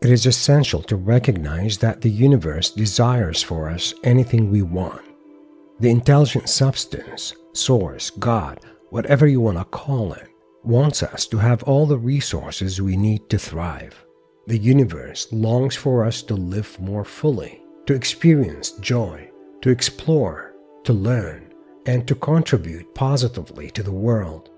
It is essential to recognize that the universe desires for us anything we want. The intelligent substance, source, God, whatever you want to call it, wants us to have all the resources we need to thrive. The universe longs for us to live more fully, to experience joy, to explore, to learn, and to contribute positively to the world.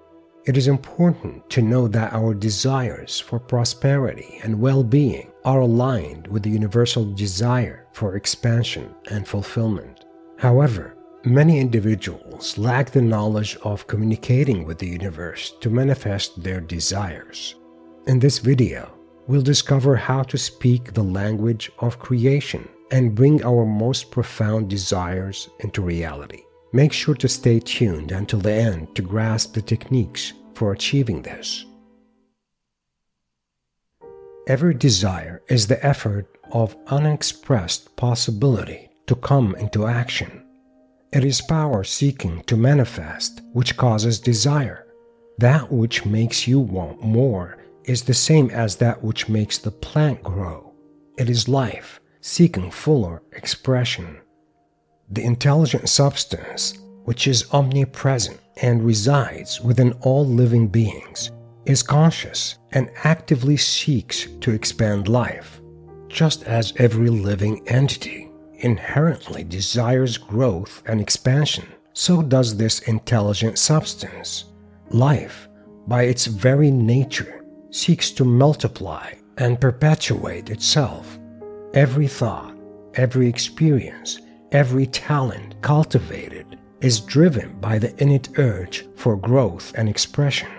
It is important to know that our desires for prosperity and well-being are aligned with the universal desire for expansion and fulfillment. However, many individuals lack the knowledge of communicating with the universe to manifest their desires. In this video, we'll discover how to speak the language of creation and bring our most profound desires into reality. Make sure to stay tuned until the end to grasp the techniques for achieving this. Every desire is the effort of unexpressed possibility to come into action. It is power seeking to manifest which causes desire. That which makes you want more is the same as that which makes the plant grow. It is life seeking fuller expression. The intelligent substance, which is omnipresent and resides within all living beings, is conscious and actively seeks to expand life. Just as every living entity inherently desires growth and expansion, so does this intelligent substance. Life, by its very nature, seeks to multiply and perpetuate itself. Every thought, every experience, every talent cultivated is driven by the innate urge for growth and expression.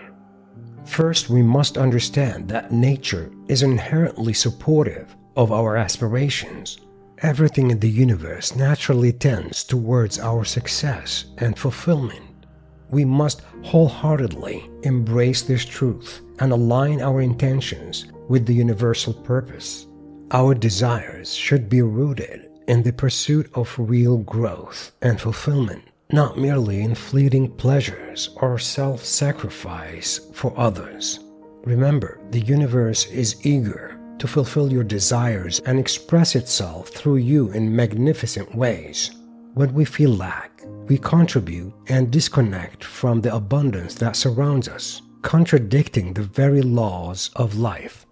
First, we must understand that nature is inherently supportive of our aspirations. Everything in the universe naturally tends towards our success and fulfillment. We must wholeheartedly embrace this truth and align our intentions with the universal purpose. Our desires should be rooted in the pursuit of real growth and fulfillment, not merely in fleeting pleasures or self-sacrifice for others. Remember, the universe is eager to fulfill your desires and express itself through you in magnificent ways. When we feel lack, we contribute and disconnect from the abundance that surrounds us, contradicting the very laws of life.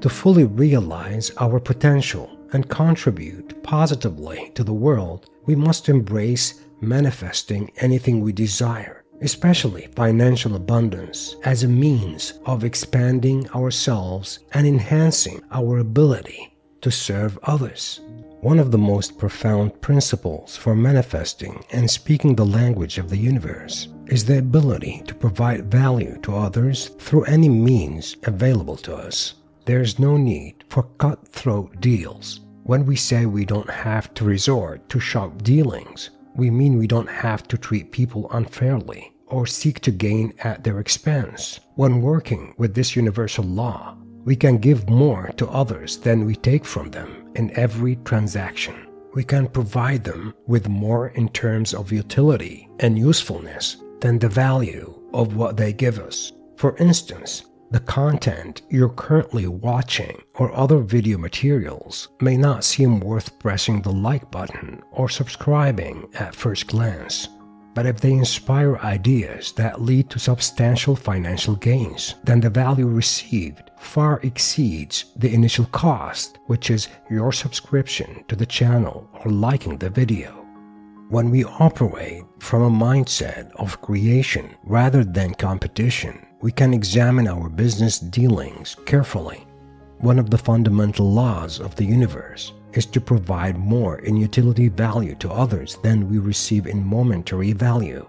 To fully realize our potential and contribute positively to the world, we must embrace manifesting anything we desire, especially financial abundance, as a means of expanding ourselves and enhancing our ability to serve others. One of the most profound principles for manifesting and speaking the language of the universe is the ability to provide value to others through any means available to us. There is no need for cutthroat deals. When we say we don't have to resort to sharp dealings, we mean we don't have to treat people unfairly or seek to gain at their expense. When working with this universal law, we can give more to others than we take from them in every transaction. We can provide them with more in terms of utility and usefulness than the value of what they give us. For instance, the content you're currently watching or other video materials may not seem worth pressing the like button or subscribing at first glance. But if they inspire ideas that lead to substantial financial gains, then the value received far exceeds the initial cost, which is your subscription to the channel or liking the video. When we operate from a mindset of creation rather than competition, we can examine our business dealings carefully. One of the fundamental laws of the universe is to provide more in utility value to others than we receive in momentary value.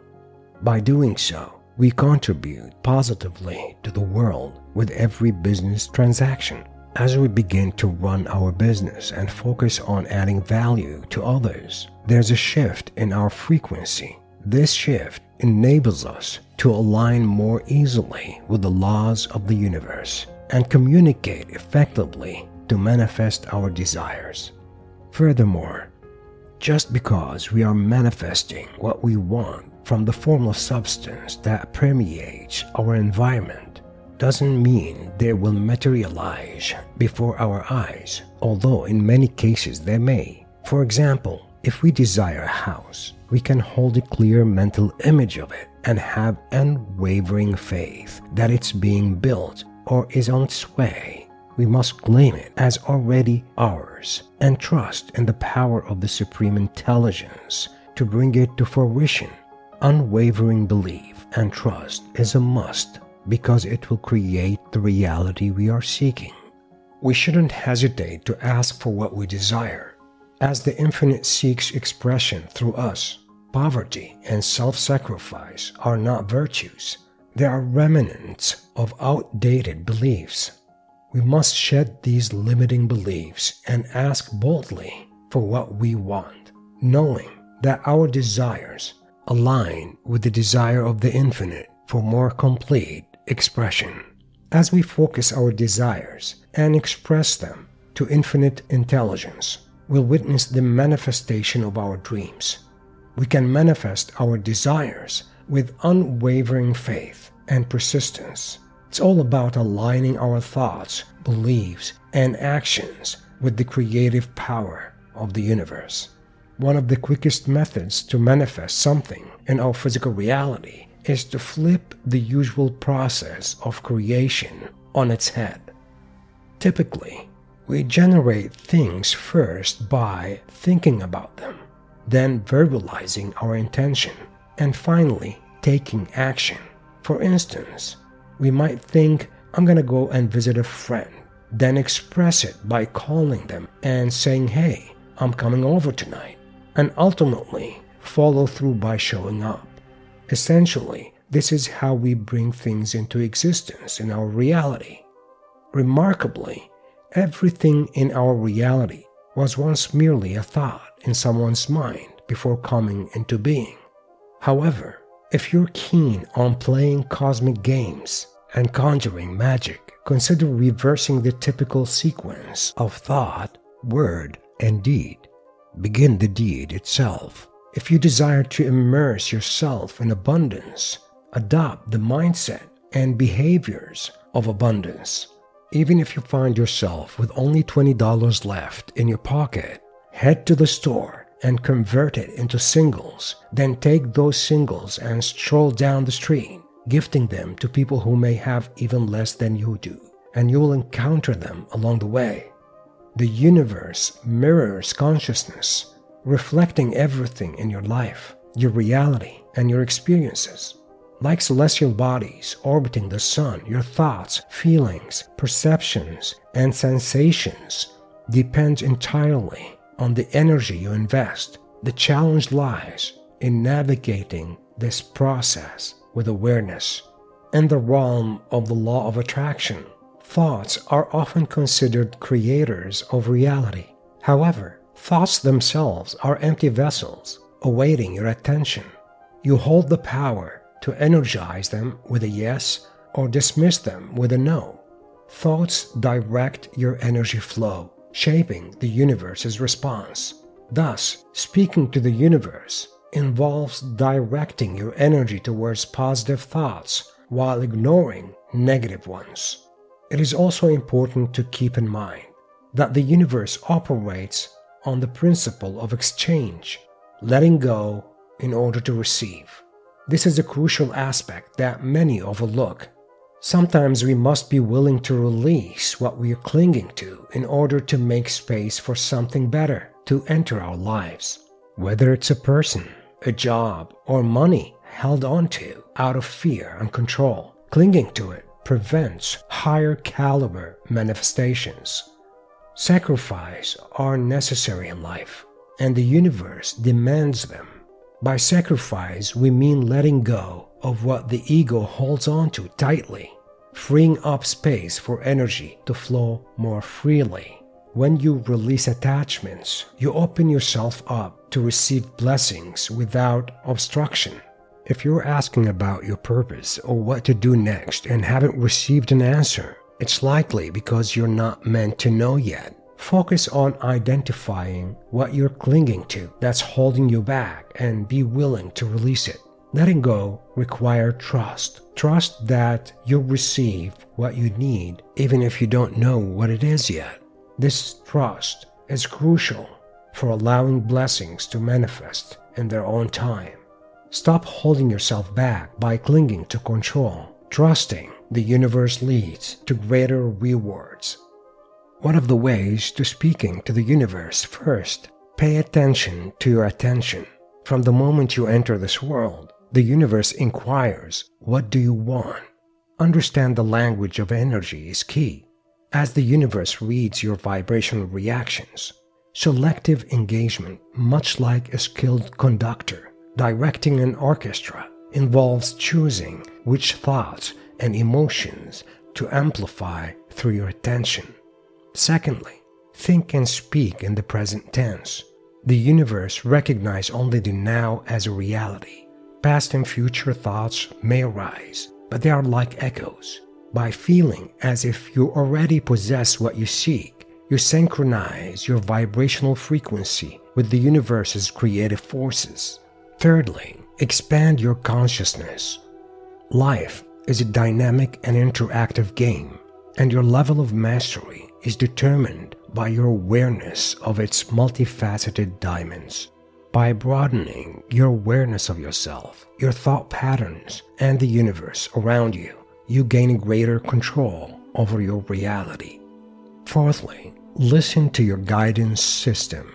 By doing so, we contribute positively to the world with every business transaction. As we begin to run our business and focus on adding value to others, there's a shift in our frequency. This shift enables us to align more easily with the laws of the universe and communicate effectively to manifest our desires. Furthermore, just because we are manifesting what we want from the formless substance that permeates our environment doesn't mean they will materialize before our eyes, although in many cases they may. For example, if we desire a house, we can hold a clear mental image of it and have unwavering faith that it's being built or is on its way. We must claim it as already ours and trust in the power of the Supreme Intelligence to bring it to fruition. Unwavering belief and trust is a must because it will create the reality we are seeking. We shouldn't hesitate to ask for what we desire. As the infinite seeks expression through us, poverty and self-sacrifice are not virtues. They are remnants of outdated beliefs. We must shed these limiting beliefs and ask boldly for what we want, knowing that our desires align with the desire of the infinite for more complete expression. As we focus our desires and express them to infinite intelligence, we'll witness the manifestation of our dreams. We can manifest our desires with unwavering faith and persistence. It's all about aligning our thoughts, beliefs, and actions with the creative power of the universe. One of the quickest methods to manifest something in our physical reality is to flip the usual process of creation on its head. Typically, we generate things first by thinking about them, then verbalizing our intention, and finally taking action. For instance, we might think, I'm gonna go and visit a friend, then express it by calling them and saying, hey, I'm coming over tonight, and ultimately follow through by showing up. Essentially, this is how we bring things into existence in our reality. Remarkably, everything in our reality was once merely a thought in someone's mind before coming into being. However, if you're keen on playing cosmic games and conjuring magic, consider reversing the typical sequence of thought, word, and deed. Begin the deed itself. If you desire to immerse yourself in abundance, adopt the mindset and behaviors of abundance. Even if you find yourself with only $20 left in your pocket, head to the store and convert it into singles. Then take those singles and stroll down the street, gifting them to people who may have even less than you do, and you will encounter them along the way. The universe mirrors consciousness, reflecting everything in your life, your reality, and your experiences. Like celestial bodies orbiting the sun, your thoughts, feelings, perceptions, and sensations depend entirely on the energy you invest. The challenge lies in navigating this process with awareness. In the realm of the law of attraction, thoughts are often considered creators of reality. However, thoughts themselves are empty vessels awaiting your attention. You hold the power to energize them with a yes or dismiss them with a no. Thoughts direct your energy flow, shaping the universe's response. Thus, speaking to the universe involves directing your energy towards positive thoughts while ignoring negative ones. It is also important to keep in mind that the universe operates on the principle of exchange, letting go in order to receive. This is a crucial aspect that many overlook. Sometimes we must be willing to release what we are clinging to in order to make space for something better to enter our lives. Whether it's a person, a job, or money held onto out of fear and control, clinging to it prevents higher caliber manifestations. Sacrifices are necessary in life, and the universe demands them. By sacrifice, we mean letting go of what the ego holds on to tightly, freeing up space for energy to flow more freely. When you release attachments, you open yourself up to receive blessings without obstruction. If you're asking about your purpose or what to do next and haven't received an answer, it's likely because you're not meant to know yet. Focus on identifying what you're clinging to that's holding you back and be willing to release it. Letting go requires trust. Trust that you'll receive what you need even if you don't know what it is yet. This trust is crucial for allowing blessings to manifest in their own time. Stop holding yourself back by clinging to control. Trusting the universe leads to greater rewards. One of the ways to speaking to the universe: first, pay attention to your attention. From the moment you enter this world, the universe inquires, what do you want? Understand the language of energy is key, as the universe reads your vibrational reactions. Selective engagement, much like a skilled conductor directing an orchestra, involves choosing which thoughts and emotions to amplify through your attention. Secondly, think and speak in the present tense. The universe recognizes only the now as a reality. Past and future thoughts may arise, but they are like echoes. By feeling as if you already possess what you seek, you synchronize your vibrational frequency with the universe's creative forces. Thirdly, expand your consciousness. Life is a dynamic and interactive game, and your level of mastery is determined by your awareness of its multifaceted dimensions. By broadening your awareness of yourself, your thought patterns, and the universe around you, you gain greater control over your reality. Fourthly, listen to your guidance system.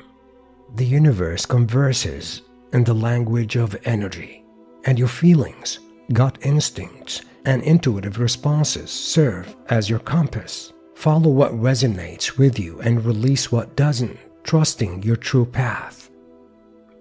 The universe converses in the language of energy, and your feelings, gut instincts, and intuitive responses serve as your compass. Follow what resonates with you and release what doesn't, trusting your true path.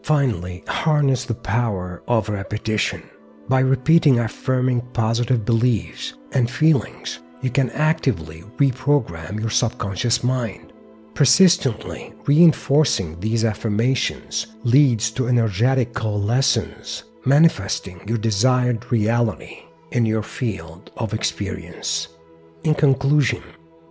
Finally, harness the power of repetition. By repeating affirming positive beliefs and feelings, you can actively reprogram your subconscious mind. Persistently reinforcing these affirmations leads to energetic coalescence, manifesting your desired reality in your field of experience. In conclusion,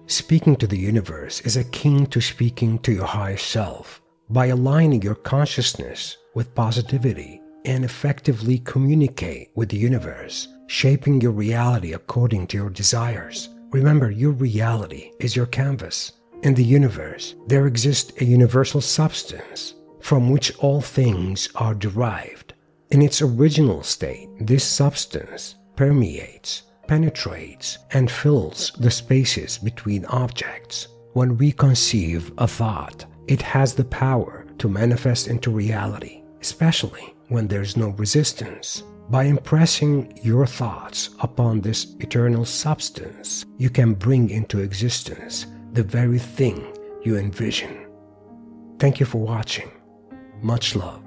speaking to the universe is akin to speaking to your higher self. By aligning your consciousness with positivity and effectively communicate with the universe, shaping your reality according to your desires. Remember, your reality is your canvas. In the universe, there exists a universal substance from which all things are derived. In its original state, this substance permeates, penetrates, and fills the spaces between objects. When we conceive a thought, it has the power to manifest into reality, especially when there's no resistance. By impressing your thoughts upon this eternal substance, you can bring into existence the very thing you envision. Thank you for watching. Much love.